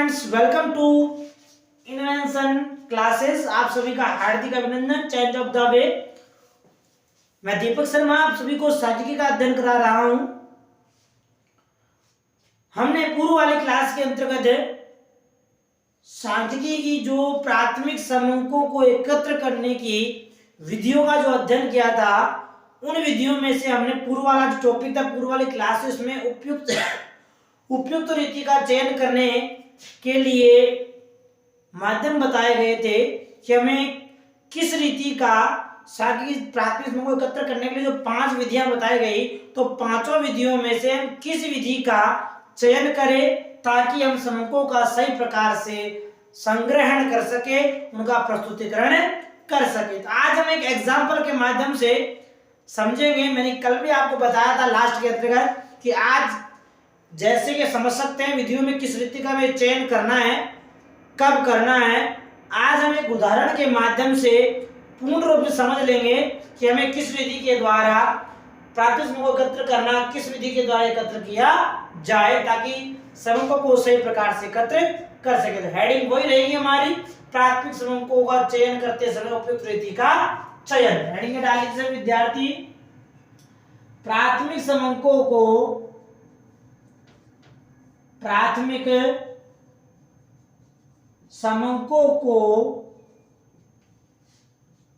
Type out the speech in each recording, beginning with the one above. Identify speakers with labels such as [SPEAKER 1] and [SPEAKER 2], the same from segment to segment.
[SPEAKER 1] Friends, welcome to invention classes. आप सभी का हार्दिक अभिनंदन। Change of the way. मैं दीपक शर्मा आप सभी को सांख्यिकी का अध्ययन करा रहा हूं। हमने पूर्व वाली क्लास के अंतर्गत सांख्यिकी की जो प्राथमिक समूहों को एकत्र करने की विधियों का जो अध्ययन किया था, उन विधियों में से हमने पूर्व वाला जो टॉपिक था, पूर्व वाली क्लासेस में उपयुक्त रीति का चयन करने के लिए माध्यम बताए गए थे कि हमें किस रीति का सांख्यिकी प्राथमिक समूह को एकत्र करने के लिए जो 5 विधियां बताई गई, तो पांचों विधियों में से हम किस विधि का चयन करें ताकि हम समूहों का सही प्रकार से संग्रहण कर सके, उनका प्रस्तुतिकरण कर सके। तो आज हम एक एग्जाम्पल के माध्यम से समझेंगे। मैंने कल भी आपको बताया था लास्ट के अंतर्गत कि आज जैसे कि समझ सकते हैं विधियों में किस रीति का हमें चयन करना है, कब करना है। आज हम एक उदाहरण के माध्यम से पूर्ण रूप से समझ लेंगे कि हमें किस विधि के द्वारा प्राथमिक समूह को एकत्र करना, किस विधि के द्वारा एकत्र किया जाए ताकि समूहों को सही प्रकार से एकत्र कर सके। तो हेडिंग वही रहेगी हमारी, प्राथमिक समूहों का चयन करते समय उपयुक्त रीति का चयन। हेडिंग में डाल लीजिए विद्यार्थी, प्राथमिक समूहों को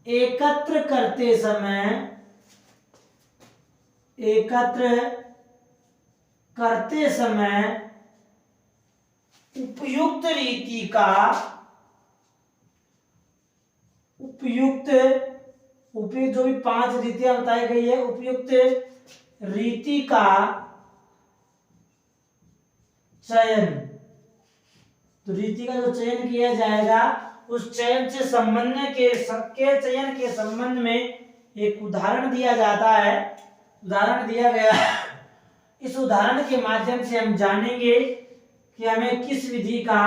[SPEAKER 1] एकत्र करते समय उपयुक्त जो भी 5 रीतियां बताई गई है, उपयुक्त रीति का चयन। तो रीति का जो चयन किया जाएगा, उस चयन से चयन के संबंध में एक उदाहरण दिया जाता है, उदाहरण दिया गया है। इस उदाहरण के माध्यम से हम जानेंगे कि हमें किस विधि का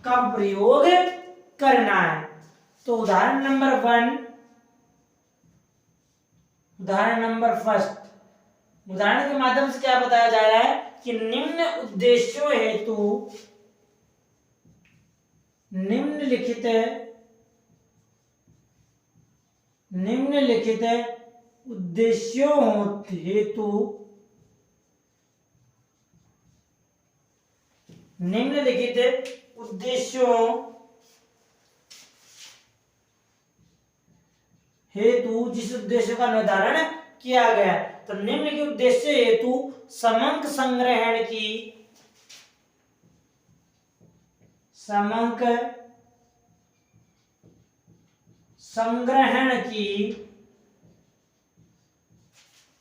[SPEAKER 1] कब प्रयोग करना है। तो उदाहरण नंबर 1, उदाहरण नंबर फर्स्ट, उदाहरण के माध्यम से क्या बताया जा रहा है कि निम्नलिखित उद्देश्यों हेतु जिस उद्देश्य का निर्धारण किया गया, तो निम्नलिखित उद्देश्य हेतु समंक संग्रहण की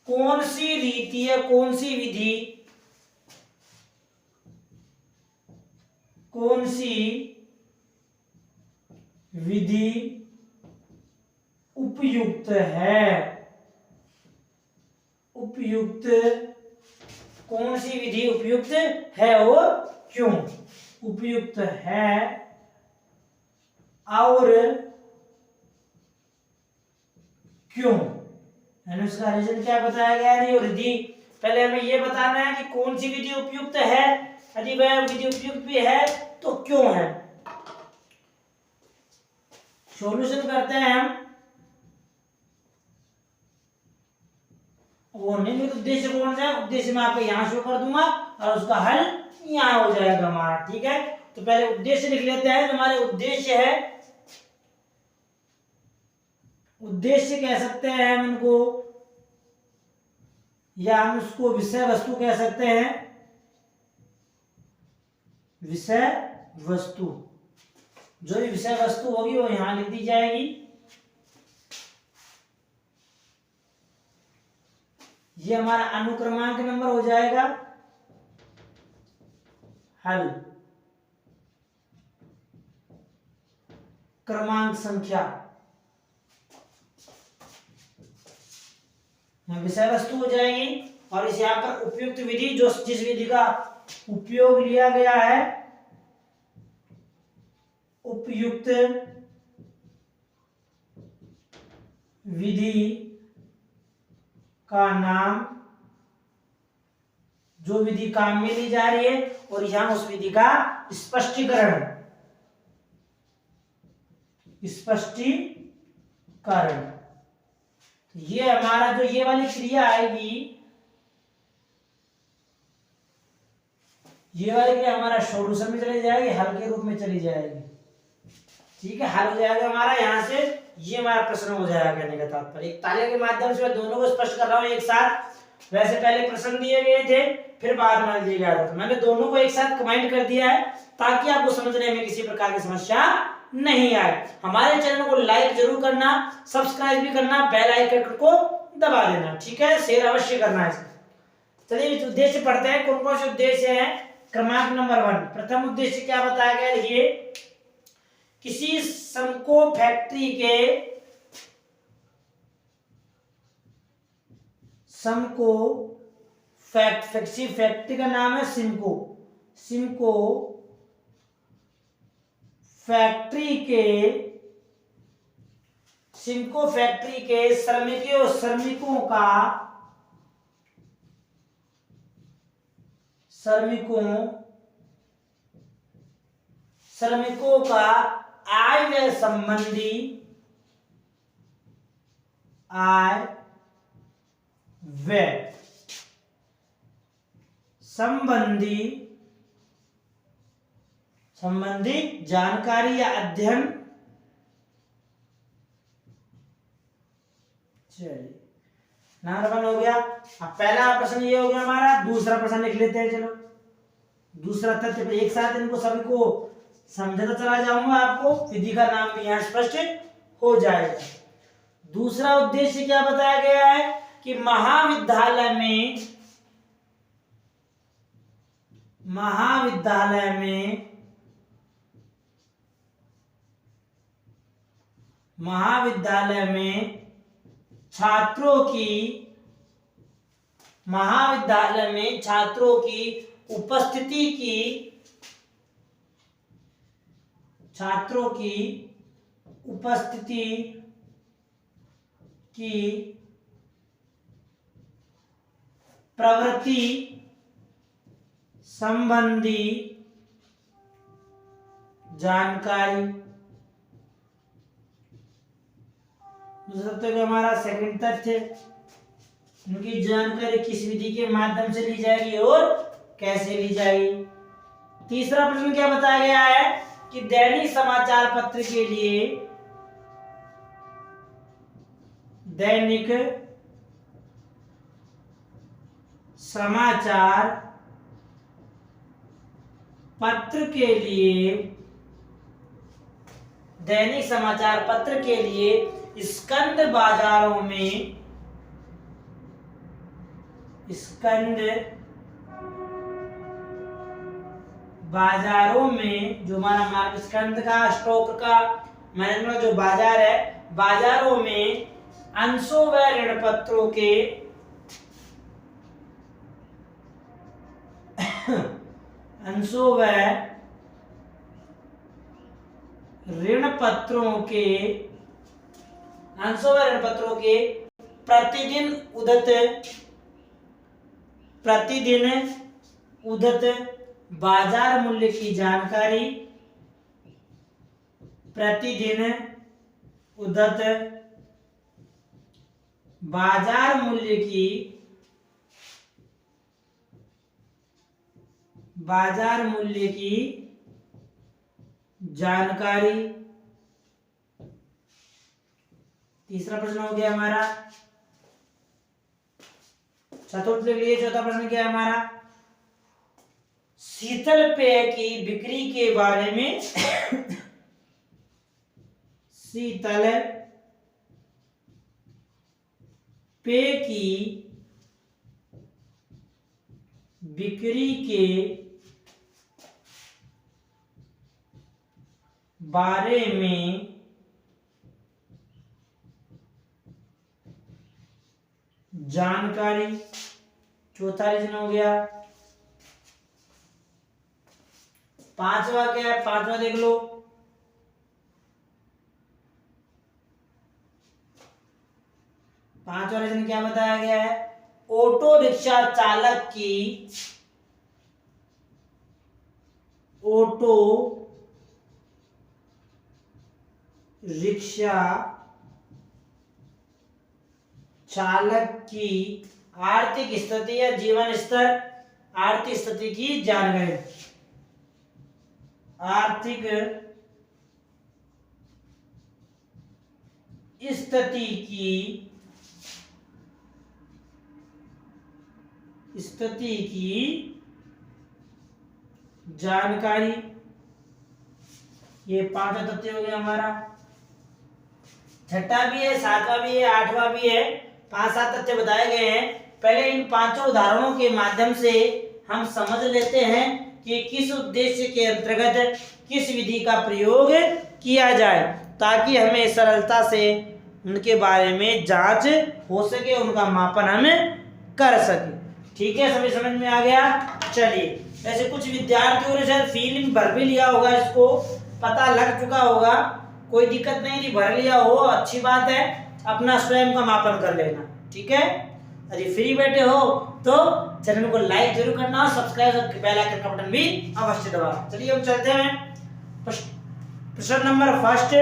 [SPEAKER 1] कौन सी रीति है, कौन सी विधि उपयुक्त कौन सी विधि उपयुक्त है और क्यों उपयुक्त है और क्यों, उसका रीजन क्या बताया गया है। और विधि पहले हमें यह बताना है कि कौन सी विधि उपयुक्त है, यदि वह विधि उपयुक्त भी है तो क्यों है। सॉल्यूशन करते हैं हम। वो निम्नलिखित उद्देश्य कौन सा है, उद्देश्य मैं आपको यहां शो कर दूंगा और उसका हल यहां हो जाएगा हमारा, ठीक है। तो पहले उद्देश्य लिख लेते हैं। हमारे उद्देश्य है, उद्देश्य कह सकते हैं हम इनको, या हम उसको विषय वस्तु कह सकते हैं। विषय वस्तु, जो भी विषय वस्तु होगी वो यहां लिख दी जाएगी। ये हमारा अनुक्रमांक नंबर हो जाएगा, हल क्रमांक संख्या, विषय वस्तु हो जाएगी। और इस यहाँ पर उपयुक्त विधि, जो जिस विधि का उपयोग लिया गया है, उपयुक्त विधि का नाम जो विधि काम में ली जा रही है और यहाँ उस विधि का स्पष्टीकरण। तो ये हमारा जो ये वाली क्रिया आएगी, ये वाली क्रिया हमारा सॉल्यूशन में चली जाएगी, हल के रूप में चली जाएगी। ठीक है, हल हो जाएगा हमारा यहाँ से, ये हमारा प्रश्न हो जाएगा। कहने का तात्पर्य एक तालिका के माध्यम से मैं दोनों को स्पष्ट कर रहा हूँ एक साथ। वैसे पहले प्रश्न दिए गए थे, फिर बाद में दिया गया था, तो मैंने दोनों को एक साथ कंबाइन कर दिया है ताकि आपको समझने में किसी प्रकार की समस्या नहीं आए। हमारे चैनल को लाइक जरूर करना, सब्सक्राइब भी करना, बेल आइकन को दबा देना। ठीक है, शेयर अवश्य करना है। चलिए उद्देश्य पढ़ते हैं, कौन कौन से उद्देश्य है। क्रमांक नंबर 1, प्रथम उद्देश्य क्या बताया गया, देखिए किसी समको फैक्ट्री का नाम है सिमको फैक्ट्री के श्रमिकों का आय व्यय संबंधी जानकारी या अध्ययन। चलिए नंबर 1 हो गया। अब पहला प्रश्न ये हो गया हमारा। दूसरा प्रश्न लिख लेते हैं। चलो दूसरा तथ्य एक साथ इनको सभी को समझाता चला जाऊंगा, आपको विधि का नाम भी यहाँ स्पष्ट हो जाएगा। दूसरा उद्देश्य क्या बताया गया है कि महाविद्यालय में छात्रों की उपस्थिति की प्रवृत्ति संबंधी जानकारी। दूसरा तथ्य हमारा सेकंड तथ्य, उनकी जानकारी किस विधि के माध्यम से ली जाएगी और कैसे ली जाएगी। तीसरा प्रश्न क्या बताया गया है कि दैनिक समाचार पत्र के लिए स्कंद बाजारों में जो हमारा मार्केट स्कंद का स्टॉक का मैनेजमेंट जो बाजार है, बाजारों में अंशों व ऋण पत्रों के प्रतिदिन उदित बाजार मूल्य की जानकारी, बाजार मूल्य की जानकारी। तीसरा प्रश्न हो गया हमारा। चतुर्थ के लिए चौथा प्रश्न क्या है हमारा, शीतल पेय की बिक्री के बारे में शीतल पेय की बिक्री के बारे में जानकारी। चौथा रीजन हो गया। पांचवा क्या है, पांचवा देख लो। पांचवा रीजन क्या बताया गया है, ऑटो रिक्शा चालक की ऑटो रिक्शा चालक की आर्थिक स्थिति या जीवन स्तर, आर्थिक स्थिति की जानकारी, आर्थिक स्थिति की जानकारी। ये पांचवा तथ्य हो गया हमारा। छठा भी है, सातवां भी है, आठवां भी है, 5-7 तथ्य बताए गए हैं। पहले इन पांचों उदाहरणों के माध्यम से हम समझ लेते हैं कि किस उद्देश्य के अंतर्गत किस विधि का प्रयोग किया जाए, ताकि हमें सरलता से उनके बारे में जांच हो सके, उनका मापन हम कर सके। ठीक है, सभी समझ में आ गया। चलिए, ऐसे कुछ विद्यार्थियों ने शायद फीलिंग भर भी लिया होगा, इसको पता लग चुका होगा, कोई दिक्कत नहीं थी, भर लिया हो अच्छी बात है, अपना स्वयं का मापन कर लेना। ठीक है, यदि फ्री बैठे हो तो चैनल को लाइक जरूर करना और सब्सक्राइब और बेल आइकन का बटन भी अवश्य दबाना। चलिए हम चलते हैं प्रश्न नंबर फर्स्ट।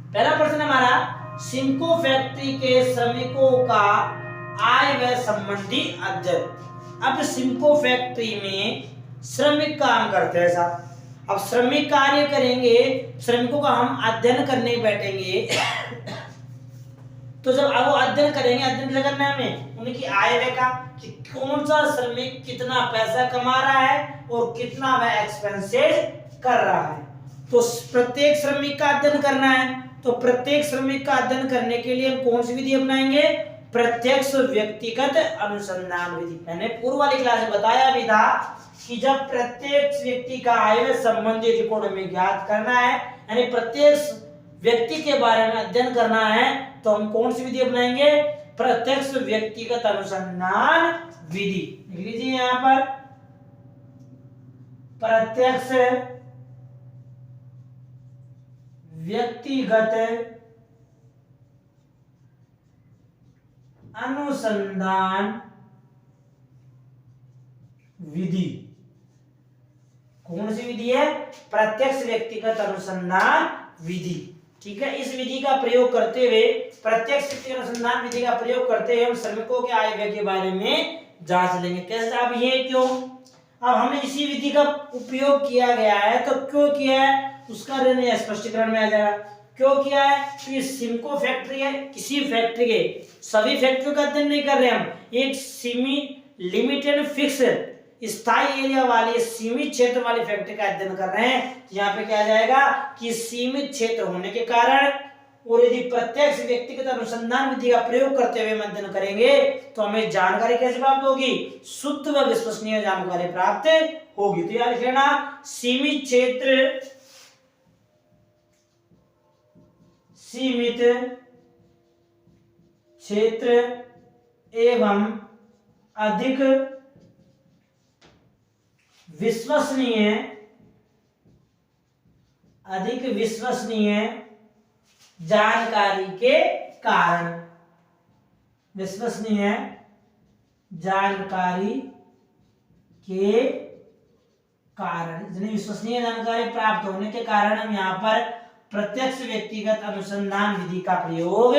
[SPEAKER 1] पहला प्रश्न हमारा, सिम्को फैक्ट्री के श्रमिकों का आय व्यय संबंधी अध्ययन। अब सिम्को फैक्ट्री में श्रमिक काम करते हैं साहब। अब श्रमिक कार्य करेंगे, श्रमिकों का हम अध्ययन करने बैठेंगे तो जब अब वो अध्ययन करेंगे, अध्ययन क्या करना है हमें, उनकी आय व्यय का, कि कौन सा श्रमिक कितना पैसा कमा रहा है और कितना वह एक्सपेंसेस कर रहा है। तो प्रत्येक श्रमिक का अध्ययन करना है। तो प्रत्येक श्रमिक का अध्ययन करने के लिए हम कौन सी विधि अपनाएंगे, प्रत्यक्ष व्यक्तिगत अनुसंधान विधि। मैंने पूर्व वाली क्लास में बताया भी था कि जब प्रत्येक व्यक्ति का आय व्यय संबंधी रिकॉर्ड हमें ज्ञात करना है, यानी प्रत्येक व्यक्ति के बारे में अध्ययन करना है, तो हम कौन सी विधि अपनाएंगे, प्रत्यक्ष व्यक्तिगत अनुसंधान विधि। लिख लीजिए यहां पर, प्रत्यक्ष व्यक्तिगत अनुसंधान विधि। कौन सी विधि है, प्रत्यक्ष व्यक्तिगत अनुसंधान विधि। ठीक है, इस विधि का प्रयोग करते हुए, प्रत्यक्ष व्यक्तिगत अनुसंधान विधि का प्रयोग करते हुए हम श्रमिकों के आय व्यय के बारे में जांच लेंगे। कैसे साहब, ये क्यों? अब हमने इसी विधि का उपयोग किया गया है, तो क्यों किया है उसका स्पष्टीकरण में आ जाएगा। क्यों किया है, तो सिम्को फैक्ट्री है, किसी फैक्ट्री के सभी फैक्ट्रियों का अध्ययन नहीं कर रहे हम, एक सीमित लिमिटेड फिक्स स्थायी एरिया वाली सीमित क्षेत्र वाली फैक्ट्री का अध्ययन कर रहे हैं। यहाँ पे क्या आ जाएगा कि सीमित क्षेत्र होने के कारण, और यदि प्रत्यक्ष व्यक्तिगत अनुसंधान विधि का प्रयोग करते हुए अध्ययन करेंगे तो हमें जानकारी कैसे प्राप्त होगी, शुद्ध व विश्वसनीय जानकारी प्राप्त होगी। तो याद रखना, सीमित क्षेत्र एवं अधिक विश्वसनीय जानकारी के कारण, विश्वसनीय जानकारी प्राप्त होने के कारण हम यहाँ पर प्रत्यक्ष व्यक्तिगत अनुसंधान विधि का प्रयोग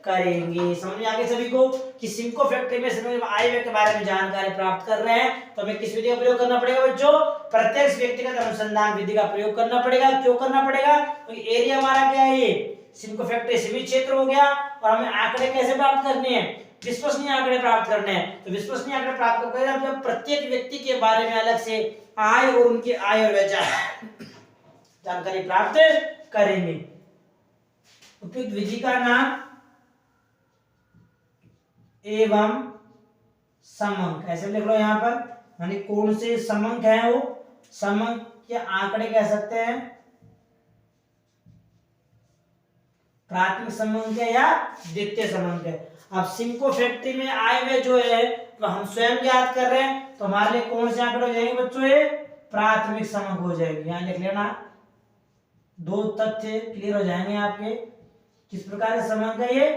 [SPEAKER 1] करेंगे। समझ में आ गया सभी को कि सिम्को फैक्ट्री में श्रमिक आय व्यय के बारे में जानकारी प्राप्त कर रहे हैं, तो हमें किस विधि का प्रयोग करना पड़ेगा बच्चों, प्रत्यक्ष व्यक्तिगत अनुसंधान विधि का प्रयोग करना पड़ेगा। क्यों करना पड़ेगा, तो एरिया हमारा क्या है, ये सिम्को फैक्ट्री सीमित क्षेत्र हो गया, और हमें आंकड़े कैसे प्राप्त करने हैं, विश्वसनीय आंकड़े प्राप्त करने हैं। तो विश्वसनीय आंकड़े प्राप्त करके जब प्रत्येक व्यक्ति के बारे में अलग से आय और उनके आय और व्यय जानकारी प्राप्त करेंगे। उपयुक्त विधि का नाम एवं समंक, ऐसे लिख लो यहाँ पर, यानी कौन से समंक है, वो समंक के आंकड़े कह सकते हैं, प्राथमिक समंक है या द्वितीय समंक है। अब सिम्को फैक्ट्री में आय व्यय जो है तो हम स्वयं ज्ञात कर रहे हैं, तो हमारे लिए कौन से आंकड़े हो जाएंगे बच्चों, ये प्राथमिक समंक हो जाएगी। यहाँ लिख लेना, दो तथ्य क्लियर हो जाएंगे आपके, किस प्रकार का समंक है, ये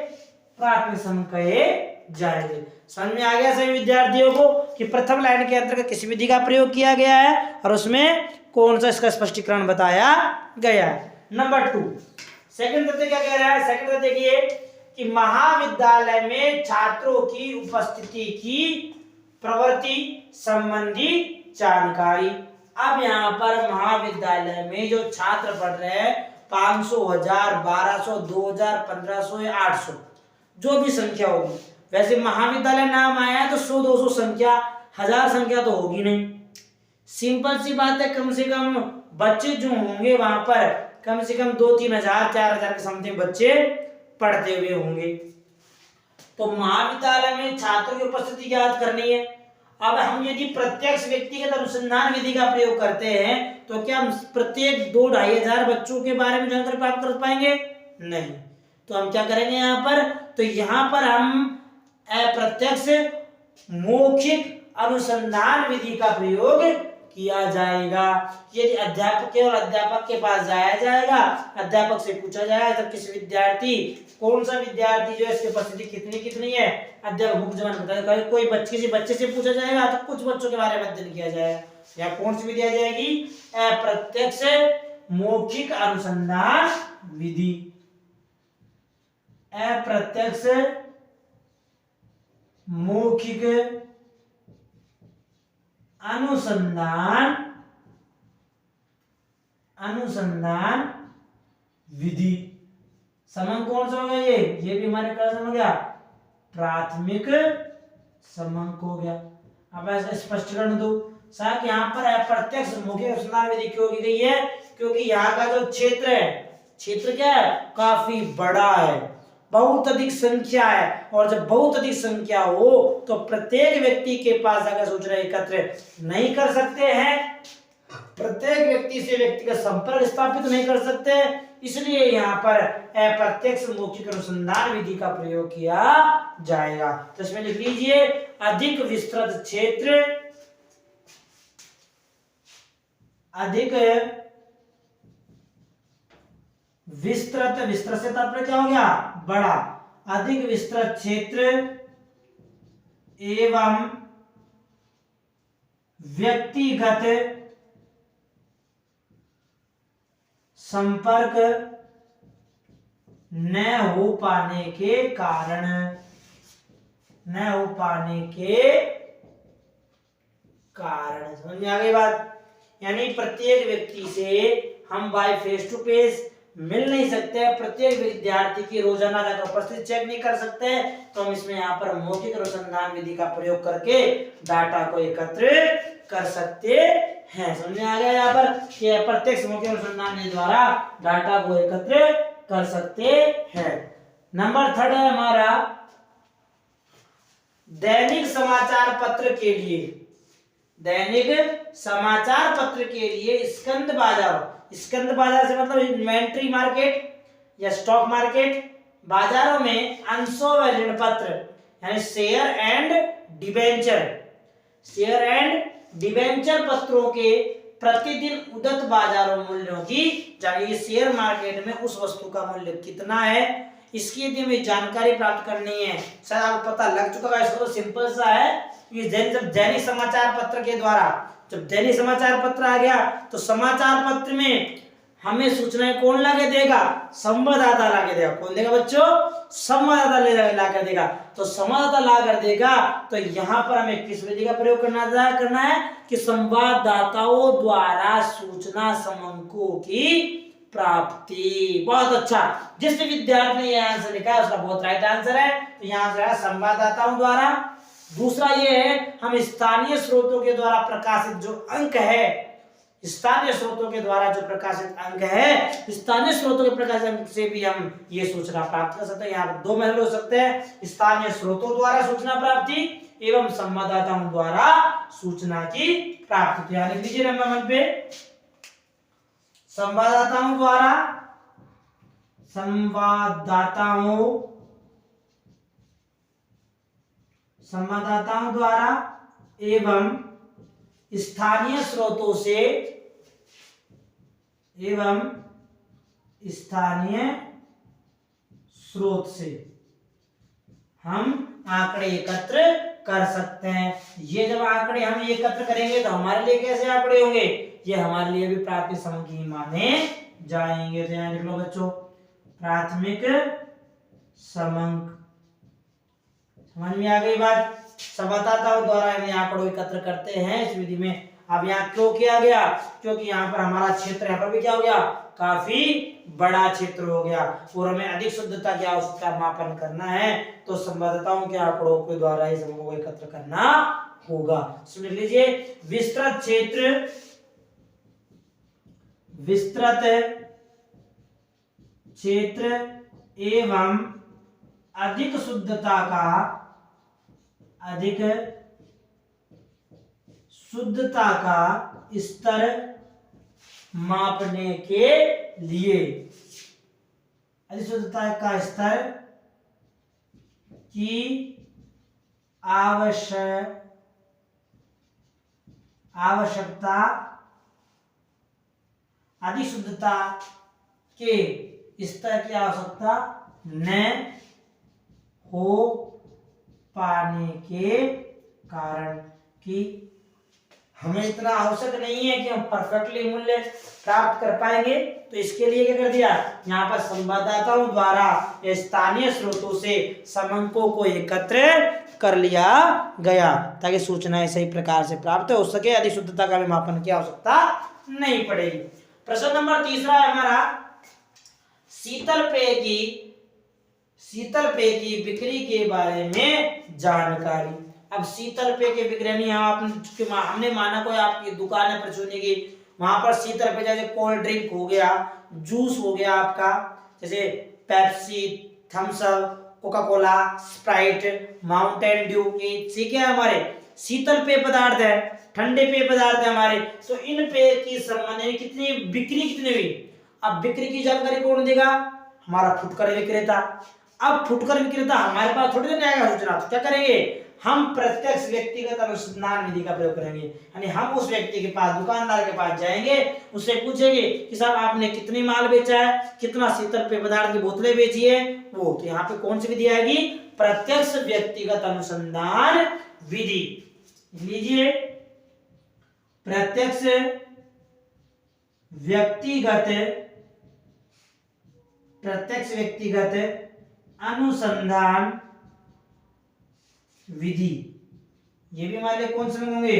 [SPEAKER 1] प्राथमिक समंक है जाएंगे। समझ में आ गया सभी विद्यार्थियों को। कि प्रथम लाइन के अंतर्गत किस विधि का प्रयोग किया गया है और उसमें कौन सा इसका स्पष्टीकरण बताया गया है। नंबर 2 सेकंड तथ्य क्या कह रहा है। सेकंड तथ्य देखिए कि महाविद्यालय में छात्रों की उपस्थिति की प्रवृत्ति संबंधी जानकारी। अब यहाँ पर महाविद्यालय में जो छात्र पढ़ रहे हैं 500, 1000, 1200, 2000, 1500 या 800 जो भी संख्या होगी, वैसे महाविद्यालय नाम आया है तो 100, 200 संख्या, 1000 संख्या तो होगी नहीं। सिंपल सी बात है, कम से कम बच्चे जो होंगे वहां पर कम से कम 2-3 हजार 4,000 के समथिंग बच्चे पढ़ते हुए होंगे। तो महाविद्यालय में छात्रों की उपस्थिति ज्ञात करनी है। अब हम यदि प्रत्यक्ष व्यक्तिगत अनुसंधान विधि का प्रयोग करते हैं तो क्या हम प्रत्येक 2-2.5 हजार बच्चों के बारे में जानकारी प्राप्त कर पाएंगे? नहीं। तो हम क्या करेंगे यहाँ पर, तो यहाँ पर हम अप्रत्यक्ष मौखिक अनुसंधान विधि का प्रयोग किया जाएगा। यदि अध्यापक केवल अध्यापक के पास जाया जाएगा, अध्यापक से पूछा जाएगा तब किस विद्यार्थी, कौन सा विद्यार्थी जो है इसकी उपस्थिति कितनी कितनी है, अध्यापक मुख्य जवान बताएगा। कोई किसी बच्चे से पूछा जाएगा तो कुछ बच्चों के बारे में अध्ययन किया जाएगा। या कौन सी विधि आ जाएगी? अप्रत्यक्ष मौखिक अनुसंधान विधि। अप्रत्यक्ष मौखिक अनुसंधान विधि। समंक कौन सा हो गया? ये भी हमारे क्लास में हो गया, प्राथमिक समंक हो गया। अब ऐसा स्पष्टीकरण दो साहब, यहाँ पर अप्रत्यक्ष मौखिक अनुसंधान विधि क्यों की गई है? क्योंकि यहाँ का जो क्षेत्र है, क्षेत्र क्या है? काफी बड़ा है, बहुत अधिक संख्या है, और जब बहुत अधिक संख्या हो तो प्रत्येक व्यक्ति के पास जाकर सूचना एकत्र नहीं कर सकते हैं, प्रत्येक व्यक्ति से व्यक्ति का संपर्क स्थापित नहीं कर सकते, इसलिए यहाँ पर अप्रत्यक्ष मौखिक अनुसंधान विधि का प्रयोग किया जाएगा। तो इसमें लिख लीजिए अधिक विस्तृत क्षेत्र, अधिक विस्तृत, विस्तृत से तात्पर्य क्या हो गया? बड़ा, अधिक विस्तृत क्षेत्र एवं व्यक्तिगत संपर्क न हो पाने के कारण, समझ में आ गई बात? यानी प्रत्येक व्यक्ति से हम बाय फेस टू फेस मिल नहीं सकते, प्रत्येक विद्यार्थी की रोजाना जाकर उपस्थिति चेक नहीं कर सकते, तो हम इसमें यहाँ पर मौखिक अनुसंधान विधि का प्रयोग करके डाटा को एकत्र कर सकते हैं। समझ में आ गया यहाँ पर कि प्रत्यक्ष मौखिक अनुसंधान विधि द्वारा डाटा को एकत्र कर सकते हैं। नंबर 3 है हमारा दैनिक समाचार पत्र के लिए, दैनिक समाचार पत्र के लिए स्कंद बाजार। स्कंद बाजार से मतलब इन्वेंट्री मार्केट या स्टॉक मार्केट, बाजारों में अंशों व ऋण पत्र यानी शेयर एंड डिबेंचर पत्रों के प्रतिदिन उदत बाजारों मूल्यों की जानिए। शेयर मार्केट में उस वस्तु का मूल्य कितना है, इसकी यदि हमें जानकारी प्राप्त करनी है, शायद आपको पता लग चुका है, इसको तो सिंपल सा है कि जब दैनिक समाचार पत्र के द्वारा, जब दैनिक समाचार पत्र आ गया तो समाचार पत्र में हमें सूचनाएं कौन लाके देगा? संवाददाता लाके देगा। कौन देगा बच्चों? संवाददाता ला कर देगा। तो संवाददाता ला कर देगा तो यहाँ पर हमें किस विधि का प्रयोग करना है कि संवाददाताओं द्वारा सूचना समंकों की प्राप्ति। बहुत अच्छा, जिस विद्यार्थी ने यह आंसर लिखा है उसका बहुत राइट आंसर है। तो यहाँ से संवाददाताओं द्वारा। दूसरा ये है हम स्थानीय स्रोतों के द्वारा प्रकाशित जो अंक है, स्थानीय स्रोतों के द्वारा जो प्रकाशित अंक है, स्थानीय स्रोतों के प्रकाशित अंक से भी हम ये सूचना प्राप्त कर सकते हैं। यहाँ 2 मेथड हो सकते हैं, स्थानीय स्रोतों द्वारा सूचना प्राप्ति एवं संवाददाताओं द्वारा सूचना की प्राप्ति। लिख लीजिए नंबर 1 पे संवाददाताओं द्वारा एवं स्थानीय स्रोतों से हम आंकड़े एकत्र कर सकते हैं। ये जब आंकड़े हम एकत्र करेंगे तो हमारे लिए कैसे आंकड़े होंगे, ये हमारे लिए भी प्राथमिक समूह ही माने जाएंगे। तो यहाँ लिख लो बच्चों, प्राथमिक समंक। समझ में आ गई बात। समताओं द्वारा इन आंकड़ों एकत्र करते हैं इस विधि में। अब यहाँ क्यों किया गया, क्योंकि यहाँ पर हमारा क्षेत्र यहाँ पर भी क्या हो गया, काफी बड़ा क्षेत्र हो गया और हमें अधिक शुद्धता की आवश्यकता मापन करना है, तो संबद्धताओं के आंकड़ों के द्वारा ही समूह को एकत्र करना होगा। सुन लीजिए, विस्तृत क्षेत्र, विस्तृत क्षेत्र एवं अधिक शुद्धता का, अधिक शुद्धता का स्तर मापने के लिए, अधिक शुद्धता का स्तर की आवश्यकता, अधिक शुद्धता के स्तर की आवश्यकता न हो पाने के कारण, कि हमें इतना आवश्यक नहीं है कि हम परफेक्टली मूल्य प्राप्त कर पाएंगे, तो इसके लिए क्या कर दिया, यहाँ पर संवाददाताओं द्वारा स्थानीय स्रोतों से समंकों को एकत्र कर लिया गया ताकि सूचनाएं सही प्रकार से प्राप्त हो सके, अधिक शुद्धता का मापन की आवश्यकता नहीं पड़ेगी। प्रश्न नंबर तीसरा है हमारा, शीतल पेय की बिक्री के बारे में जानकारी। अब शीतल पेय के विक्रय हमने माना कोई आपकी दुकान है परचूनी की, वहां पर शीतल पेय जैसे कोल्ड ड्रिंक हो गया, जूस हो गया आपका, जैसे Pepsi, Thums Up, Coca Cola, Sprite, Mountain Dew, ये क्या है हमारे शीतल पेय पदार्थ है, ठंडे पेय पदार्थ है हमारे। तो इन पेय की संबंध में कितनी बिक्री कितनी हुई, अब बिक्री की जानकारी कौन देगा, हमारा फुटकर विक्रेता। अब फुटकर विक्रेता हमारे पास थोड़ी देर आएगा सूचना, तो क्या करेंगे, हम प्रत्यक्ष व्यक्तिगत अनुसंधान विधि का प्रयोग करेंगे, यानी हम उस व्यक्ति के पास, दुकानदार के पास जाएंगे, उससे पूछेंगे कि साहब आपने कितनी माल बेचा है, कितना शीतल पेय पदार्थ की बोतलें बेची है वो, तो यहाँ पे कौन सी विधि आएगी, प्रत्यक्ष व्यक्तिगत अनुसंधान विधि। लीजिए, प्रत्यक्ष व्यक्तिगत अनुसंधान विधि, ये भी हमारे लिए कौन से होंगे,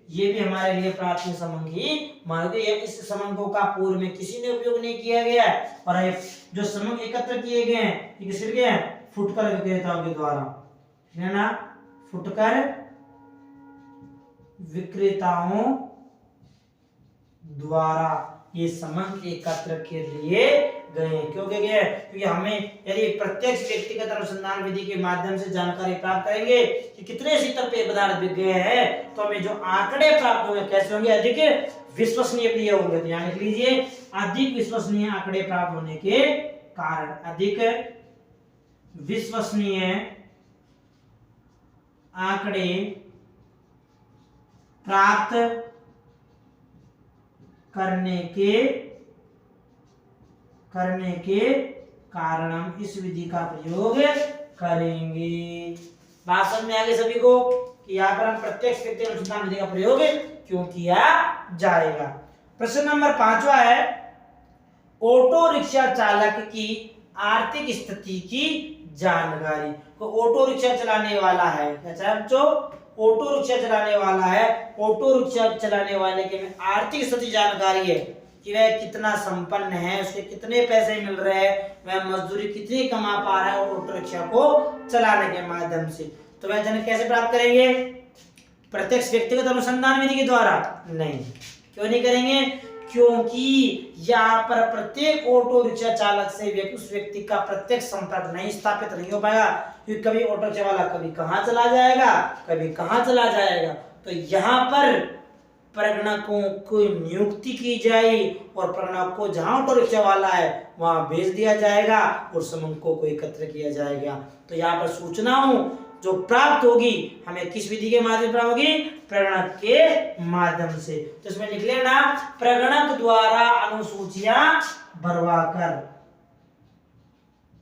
[SPEAKER 1] ये भी हमारे लिए प्राथमिक समंक ही मानोगे। इस समंकों का पूर्व में किसी ने उपयोग नहीं किया गया है, और जो समंक एकत्र किए गए हैं ये किसके लिए हैं, फुटकर विक्रेताओं के द्वारा, है ना, फुटकर विक्रेताओं द्वारा ये समंक एकत्र के लिए गए। क्यों गए हैं, क्योंकि हमें यदि प्रत्यक्ष व्यक्तिगत अनुसंधान विधि के माध्यम से जानकारी प्राप्त करेंगे कि कितने शीतल पेय पदार्थ बिक गए हैं, तो हमें जो आंकड़े प्राप्त होंगे कैसे होंगे, अधिक विश्वसनीय होंगे। तो यहाँ लिख लीजिए, अधिक विश्वसनीय आंकड़े प्राप्त होने के कारण, अधिक विश्वसनीय आंकड़े प्राप्त करने के कारण हम इस विधि का प्रयोग करेंगे। बात समझ में आ गई सभी को कि यहाँ पर हम प्रत्यक्ष व्यक्तिगत अनुसंधान विधि का प्रयोग क्यों किया जाएगा। प्रश्न नंबर 5वां है, ऑटो रिक्शा चालक की आर्थिक स्थिति की जानकारी। तो ऑटो रिक्शा चलाने वाला है, जो ऑटो रिक्शा चलाने वाला है, ऑटो रिक्शा चलाने वाले के में आर्थिक स्थिति जानकारी है कि वह कितना संपन्न है, उसके कितने पैसे मिल रहे हैं, वह मजदूरी कितनी कमा पा रहा है ऑटो रिक्शा को चलाने के माध्यम से। तो वह जानकारी कैसे प्राप्त करेंगे, प्रत्यक्ष व्यक्तिगत अनुसंधान विधि के द्वारा नहीं। क्यों नहीं करेंगे, क्योंकि यहाँ पर प्रत्येक ऑटो रिक्शा चालक से उस व्यक्ति का प्रत्यक्ष संपर्क नहीं स्थापित नहीं हो पाएगा, क्योंकि कभी ऑटो रिक्शा वाला कभी कहाँ चला जाएगा, कभी कहाँ चला जाएगा। तो यहाँ पर प्रगणकों की नियुक्ति की जाए और प्रगणक को जहाँ ऑटो रिक्शा वाला है वहां भेज दिया जाएगा और समंकों को एकत्र किया जाएगा। तो यहाँ पर सूचनाओं जो प्राप्त होगी हमें किस विधि के माध्यम से प्राप्त होगी, प्रगणक के माध्यम से। तो इसमें लिख लेना, प्रगणक द्वारा अनुसूचियां भरवाकर,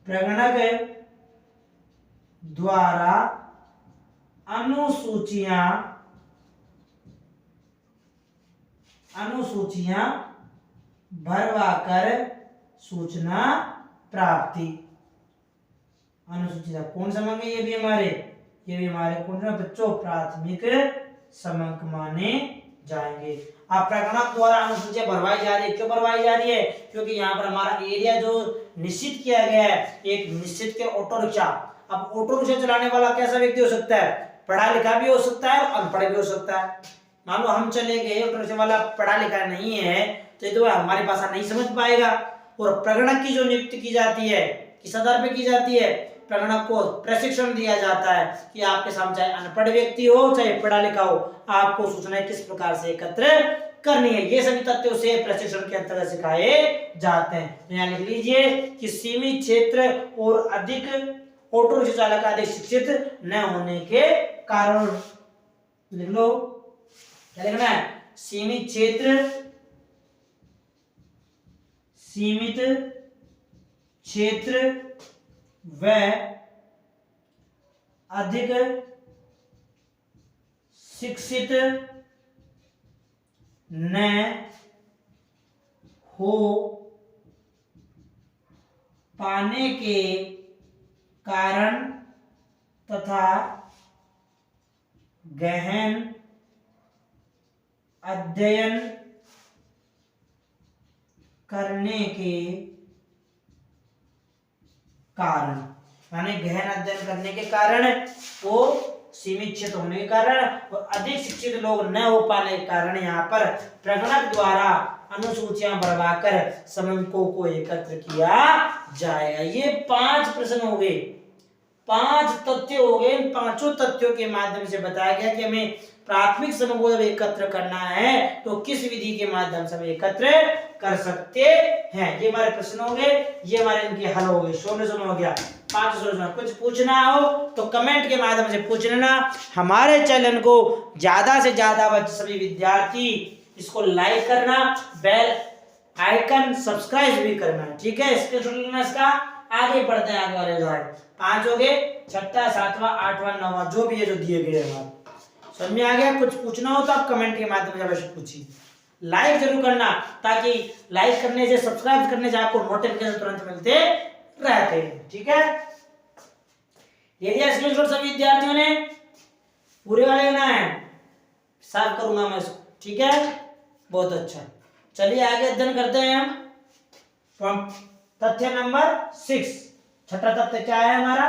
[SPEAKER 1] प्रगणक द्वारा अनुसूचियां भरवाकर सूचना प्राप्ति। अनुसूचित कौन समंक है? ये भी हमारे कौन सा बच्चों प्राथमिक समंक माने जाएंगे। अब प्रगणक द्वारा अनुसूचियां भरवाई जा रही है। क्यों भरवाई जा रही है? क्योंकि यहाँ पर हमारा एरिया जो निश्चित किया गया है, एक निश्चित के ऑटो रिक्शा। अब ऑटो रिक्शा चलाने वाला कैसा व्यक्ति हो सकता है? पढ़ा लिखा भी हो सकता है और अनपढ़ भी हो सकता है। मान लो हम चले गए, ऑटो रिक्शा वाला पढ़ा लिखा नहीं है तो ये तो हमारी भाषा नहीं समझ पाएगा। और प्रगणक की जो नियुक्ति की जाती है किस आधार पर की जाती है? प्रगणक को प्रशिक्षण दिया जाता है कि आपके सामने चाहे अनपढ़ व्यक्ति हो चाहे पढ़ा लिखा हो, आपको सूचनाएं किस प्रकार से एकत्र करनी है, ये सभी तथ्यों से प्रशिक्षण के अंतर्गत सिखाए जाते हैं। तो यहाँ लिख लीजिए कि सीमित क्षेत्र और अधिक ऑटो रिक्शा चालक अधिक शिक्षित न होने के कारण। लिख लो, क्या लिखना है? सीमित क्षेत्र, सीमित क्षेत्र व अधिक शिक्षित न हो पाने के कारण तथा गहन अध्ययन करने के कारण, यानी गहन अध्ययन करने के कारण, वो सीमित क्षेत्र होने के कारण और अधिक शिक्षित लोग न हो पाने के कारण यहाँ पर प्रगणक द्वारा अनुसूचियां भरवाकर समंकों को एकत्र किया जाएगा। ये 5 प्रश्न हो गए, 5 तथ्य हो गए। इन 5 तथ्यों के माध्यम से बताया गया कि हमें प्राथमिक समूह जब एकत्र करना है तो किस विधि के माध्यम से हम एकत्र कर सकते हैं। ये हमारे प्रश्न हो गए, ये हमारे इनके हल हो गए। सोल्यूशन हो गया, 5 सोल्यूशन। कुछ पूछना हो तो कमेंट के माध्यम से पूछ लेना। हमारे चैनल को ज्यादा से ज्यादा बच्चे सभी विद्यार्थी इसको लाइक करना, बेल आइकन सब्सक्राइब भी करना, ठीक है? स्क्रीनशॉट लेना इसका। आगे बढ़ते हैं, आगे वाले उदाहरण 5 हो गए, 6वां 7वां 8वां 9वां जो भी है जो दिए गए हैं। समझ में आ गया? कुछ पूछना हो तो आप कमेंट के माध्यम से अवश्य पूछिए। लाइक जरूर करना, ताकि लाइक करने से सब्सक्राइब करने से आपको नोटिफिकेशन तुरंत मिलते रहते हैं, ठीक है? ये दिया स्क्रीनशॉट सभी विद्यार्थियों ने, पूरे वाले लेना है, साफ करूंगा मैं इसको, ठीक है? बहुत अच्छा। चलिए आगे अध्ययन करते हैं हम। तथ्य नंबर 6, छठा तथ्य क्या है हमारा?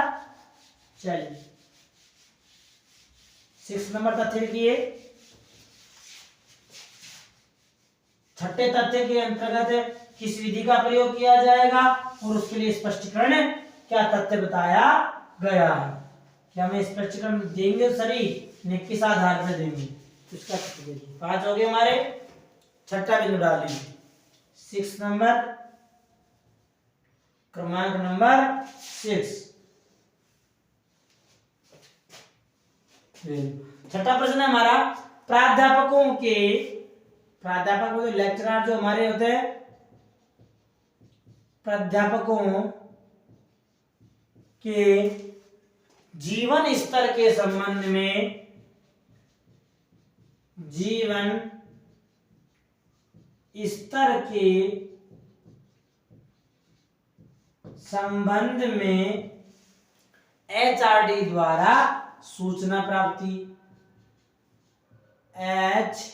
[SPEAKER 1] चलिए 6 नंबर तथ्य लिखिए। छठे तथ्य के अंतर्गत किस विधि का प्रयोग किया जाएगा और उसके लिए स्पष्टीकरण क्या तथ्य बताया गया है। क्या हमें स्पष्टीकरण देंगे सरी ने किस आधार पर देंगे, इसका 5 हो गए हमारे। छठा बिंदु डाल लीजिए, 6 नंबर, क्रमांक नंबर 6। छठा प्रश्न है हमारा, प्राध्यापकों लेक्चरर जो हमारे होते हैं, प्राध्यापकों के जीवन स्तर के संबंध में HRD द्वारा सूचना प्राप्ति, HRD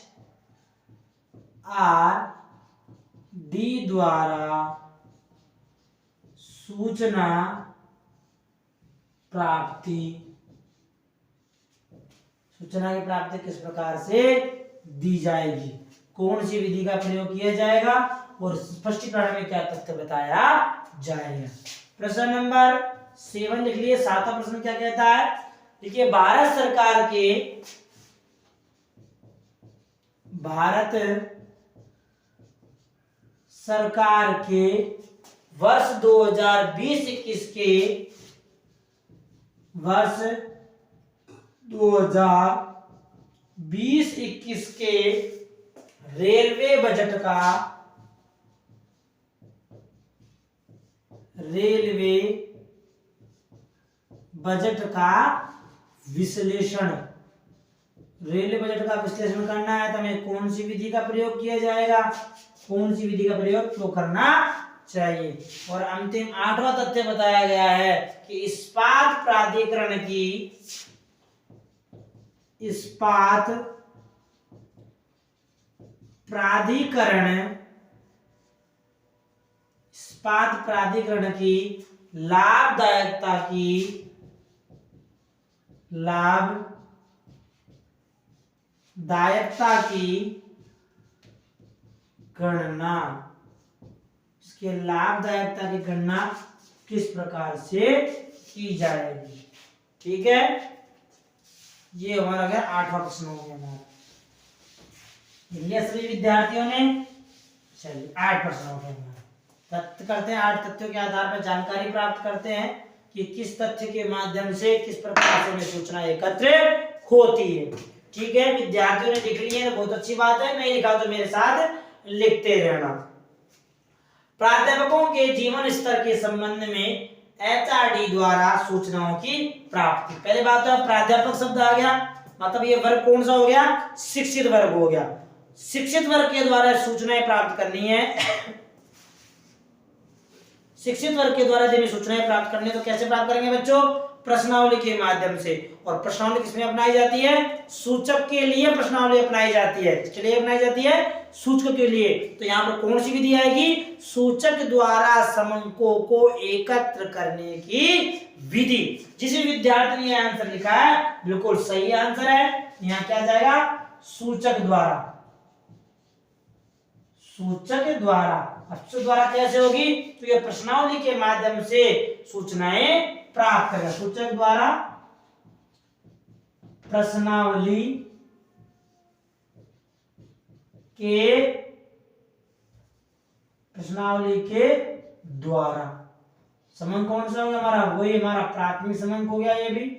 [SPEAKER 1] द्वारा सूचना प्राप्ति। सूचना की प्राप्ति किस प्रकार से दी जाएगी, कौन सी विधि का प्रयोग किया जाएगा और स्पष्टीकरण में क्या तथ्य बताया जाएगा। प्रश्न नंबर 7 लिख लिए। 7वां प्रश्न क्या कहता है? देखिए, भारत सरकार के वर्ष 2020-21 के रेलवे बजट का विश्लेषण, रेलवे बजट का विश्लेषण करना है तो हमें कौन सी विधि का प्रयोग किया जाएगा, कौन सी विधि का प्रयोग तो करना चाहिए। और अंतिम 8वां तथ्य बताया गया है कि इस्पात प्राधिकरण की, इस्पात प्राधिकरण की लाभदायकता की गणना, इसके लाभदायकता की गणना किस प्रकार से की जाएगी। ठीक है, ये हमारा गया 8वां प्रश्न हो गया हमारा। सभी विद्यार्थियों ने, चलिए 8 प्रश्न हो गए हमारा। तथ्य करते हैं, 8 तथ्यों के आधार पर जानकारी प्राप्त करते हैं कि किस तथ्य के माध्यम से किस प्रकार से हमें सूचना एकत्र होती है। ठीक है, विद्यार्थियों ने लिख लिए तो बहुत अच्छी बात है, नहीं लिखा तो मेरे साथ लिखते रहना। प्राध्यापकों के जीवन स्तर के संबंध में HRD द्वारा सूचनाओं की प्राप्ति। पहले बात तो प्राध्यापक शब्द आ गया, मतलब ये वर्ग कौन सा हो गया, शिक्षित वर्ग हो गया। शिक्षित वर्ग के द्वारा सूचनाएं प्राप्त करनी है, शिक्षित वर्ग के द्वारा यदि सूचनाएं प्राप्त करनी है तो कैसे प्राप्त करेंगे बच्चों, प्रश्नावली के माध्यम से। और प्रश्नावली किसमें अपनाई जाती है, सूचक के लिए प्रश्नावली अपनाई जाती है। किसके लिए अपनाई जाती है, सूचक के लिए। तो यहाँ पर कौन सी विधि आएगी, सूचक द्वारा समंकों को एकत्र करने की विधि। जिस विद्यार्थी ने आंसर लिखा है बिल्कुल सही आंसर है, यहाँ क्या जाएगा, सूचक द्वारा, सूचक द्वारा। सूचक द्वारा कैसे होगी, तो ये प्रश्नावली के माध्यम से सूचनाएं प्राप्त करेगा। सूचक द्वारा प्रश्नावली के द्वारा। समंक कौन सा हो गया हमारा, वही हमारा प्राथमिक समंक हो गया ये भी।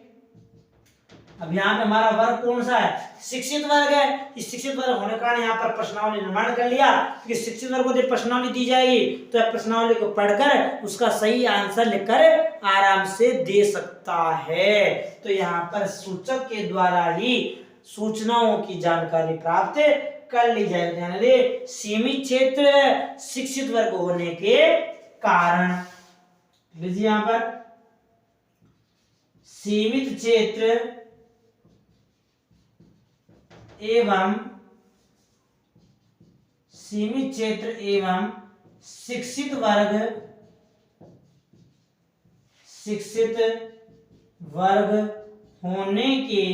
[SPEAKER 1] अब यहाँ पे हमारा वर्ग कौन सा है, शिक्षित वर्ग है। इस शिक्षित वर्ग होने के कारण यहाँ पर प्रश्नावली निर्माण कर लिया, क्योंकि शिक्षित वर्ग को जब प्रश्नावली दी जाएगी तो प्रश्नावली को पढ़कर उसका सही आंसर लिखकर आराम से दे सकता है। तो यहाँ पर सूचक के द्वारा ही सूचनाओं की जानकारी प्राप्त कर ली जाएगी। ध्यान रहे, सीमित क्षेत्र शिक्षित वर्ग होने के कारण, लीजिए यहाँ पर सीमित क्षेत्र एवं शिक्षित वर्ग होने के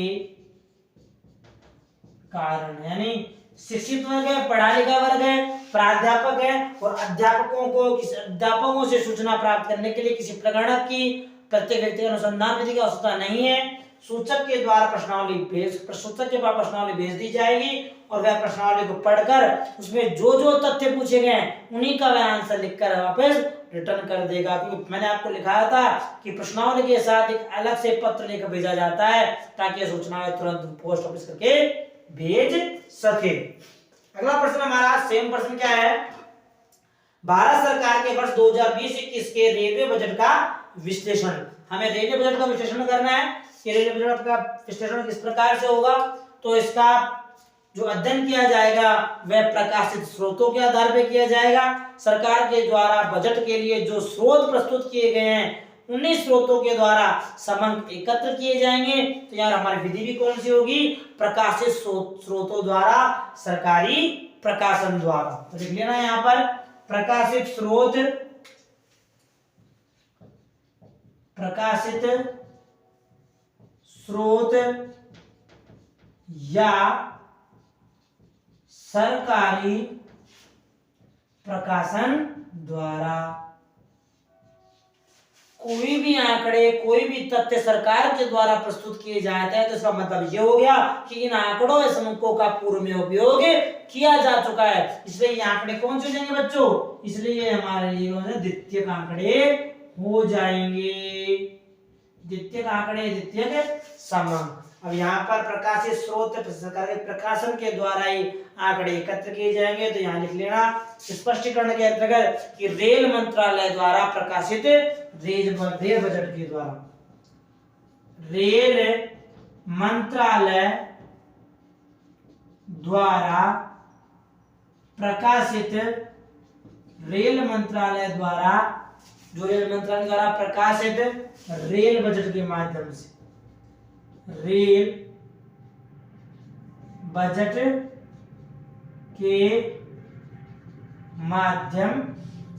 [SPEAKER 1] कारण, यानी शिक्षित वर्ग है, पढ़ा लिखा वर्ग है, प्राध्यापक है, और अध्यापकों से सूचना प्राप्त करने के लिए किसी प्रगणक की प्रत्येक व्यक्ति अनुसंधान विधि की आवश्यकता नहीं है। सूचक के द्वारा प्रश्नावली भेज दी जाएगी और वह प्रश्नावली को पढ़कर उसमें जो जो तथ्य पूछे गए उन्हीं का वह आंसर लिखकर वापस रिटर्न कर देगा। क्योंकि मैंने आपको लिखाया था कि प्रश्नावली के साथ एक अलग से पत्र लेकर भेजा जाता है ताकि यह सूचनाएं तुरंत पोस्ट ऑफिस करके भेज सके। अगला प्रश्न हमारा सेम प्रश्न क्या है, भारत सरकार के वर्ष 2020-21 के रेलवे बजट का विश्लेषण। हमें रेलवे बजट का विश्लेषण करना है कि रेलवे बजट का विश्लेषण किस प्रकार से होगा। तो इसका जो अध्ययन किया जाएगा वह प्रकाशित स्रोतों के आधार पर किया जाएगा। सरकार के द्वारा बजट के लिए जो स्रोत प्रस्तुत किए गए हैं उन्हीं स्रोतों के द्वारा समंक एकत्र किए जाएंगे। तो यार हमारी विधि भी कौन सी होगी, प्रकाशित स्रोतों द्वारा, सरकारी प्रकाशन द्वारा। तो देख लेना यहाँ पर प्रकाशित स्रोत या सरकारी प्रकाशन द्वारा। कोई भी आंकड़े, कोई भी तथ्य सरकार के द्वारा प्रस्तुत किए जाते हैं तो इसका मतलब ये हो गया कि इन आंकड़ों या समूहों का पूर्व में उपयोग किया जा चुका है, इसलिए ये आंकड़े कौन से हो जाएंगे बच्चों, इसलिए हमारे लिए द्वितीयक आंकड़े हो जाएंगे। द्वितीयक आंकड़े, द्वितीयक समंक। अब यहाँ पर प्रकाशित स्रोत सरकार के प्रकाशन के द्वारा ही आंकड़े एकत्र किए जाएंगे। तो यहाँ लिख लेना स्पष्टीकरण के अंतर्गत कि रेल मंत्रालय द्वारा प्रकाशित रेल बजट के द्वारा, रेल मंत्रालय द्वारा प्रकाशित, रेल मंत्रालय द्वारा, जो रेल मंत्रालय द्वारा प्रकाशित रेल बजट के माध्यम से, रेल बजट के माध्यम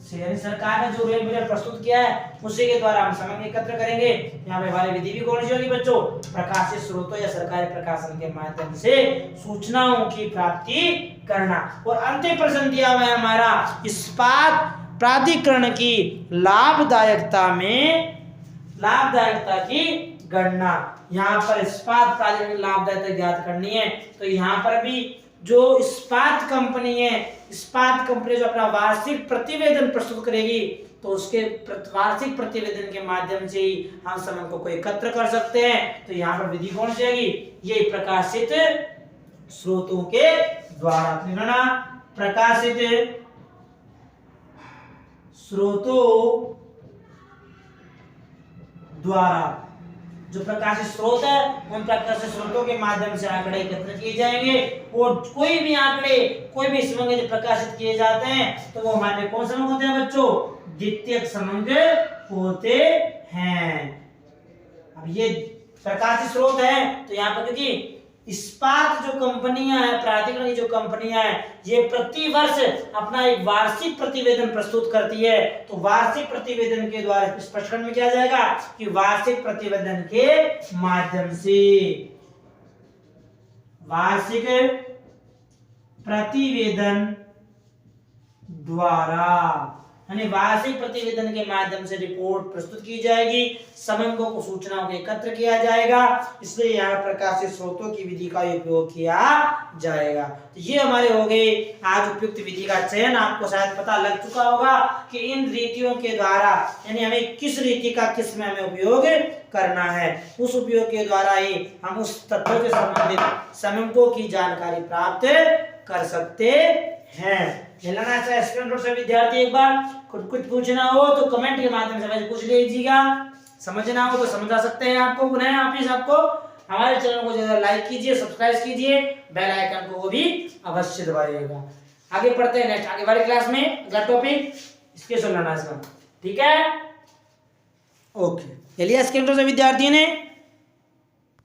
[SPEAKER 1] से, यानी सरकार ने जो रेल बजट प्रस्तुत किया है उसी के द्वारा हम समय एकत्र करेंगे। यहाँ पे हमारी विधि भी कौन सी होगी बच्चों? प्रकाशित स्रोतों या सरकारी प्रकाशन के माध्यम से सूचनाओं की प्राप्ति करना। और अंतिम प्रश्न दिया हुआ है हमारा, इस्पात प्राधिकरण की लाभदायकता की गणना। यहाँ पर इस्पात प्राधिकरण की लाभदायकता ज्ञात करनी है, तो यहाँ पर भी जो इस्पात कंपनी है, इस्पात कंपनी जो अपना वार्षिक प्रतिवेदन प्रस्तुत करेगी, तो उसके वार्षिक प्रतिवेदन के माध्यम से ही हम समंकों को एकत्र कर सकते हैं। तो यहाँ पर विधि कौन सी आएगी? ये प्रकाशित स्रोतों के द्वारा। प्रकाशित स्रोतों द्वारा, जो प्रकाशित स्रोत है उन प्रकाशित स्रोतों के माध्यम से आंकड़े एकत्र किए जाएंगे। और कोई भी आंकड़े, कोई भी समंक जो प्रकाशित किए जाते हैं तो वो हमारे कौन समंक होते हैं बच्चों? द्वितीयक समंक होते हैं। अब ये प्रकाशित स्रोत है, तो यहाँ पर क्योंकि इस्पात जो कंपनियां हैं, प्राधिकरण की जो कंपनियां हैं, ये प्रति वर्ष अपना एक वार्षिक प्रतिवेदन प्रस्तुत करती है। तो वार्षिक प्रतिवेदन के द्वारा इस प्रश्न में क्या जाएगा कि वार्षिक प्रतिवेदन के माध्यम से, वार्षिक प्रतिवेदन द्वारा, यानी वार्षिक प्रतिवेदन के माध्यम से रिपोर्ट प्रस्तुत की जाएगी, समंकों को, सूचनाओं को एकत्र किया जाएगा। इसलिए यहाँ प्रकाशित स्रोतों की विधि का उपयोग किया जाएगा। तो ये हमारे हो गए आज उपयुक्त विधि का चयन। आपको शायद पता लग चुका होगा कि इन रीतियों के द्वारा, यानी हमें किस रीति का किस में हमें उपयोग करना है, उस उपयोग के द्वारा ही हम उस तत्वों से संबंधित समंकों की जानकारी प्राप्त कर सकते हैं। मिलना चाहिए स्टूडेंट से विद्यार्थी, एक बार कुछ पूछना हो तो कमेंट के माध्यम से पूछ लीजिएगा, समझना हो तो समझा सकते हैं। आपको पुनः वापिस आपको हमारे चैनल को ज्यादा लाइक कीजिए, सब्सक्राइब कीजिए, बेल आइकन को भी अवश्य दबाइएगा। आगे पढ़ते हैं नेक्स्ट, आगे वाली क्लास में अगला टॉपिक स्पेशल लर्नर्स का, ठीक है? ओके, चलिए स्क्रीन से विद्यार्थी ने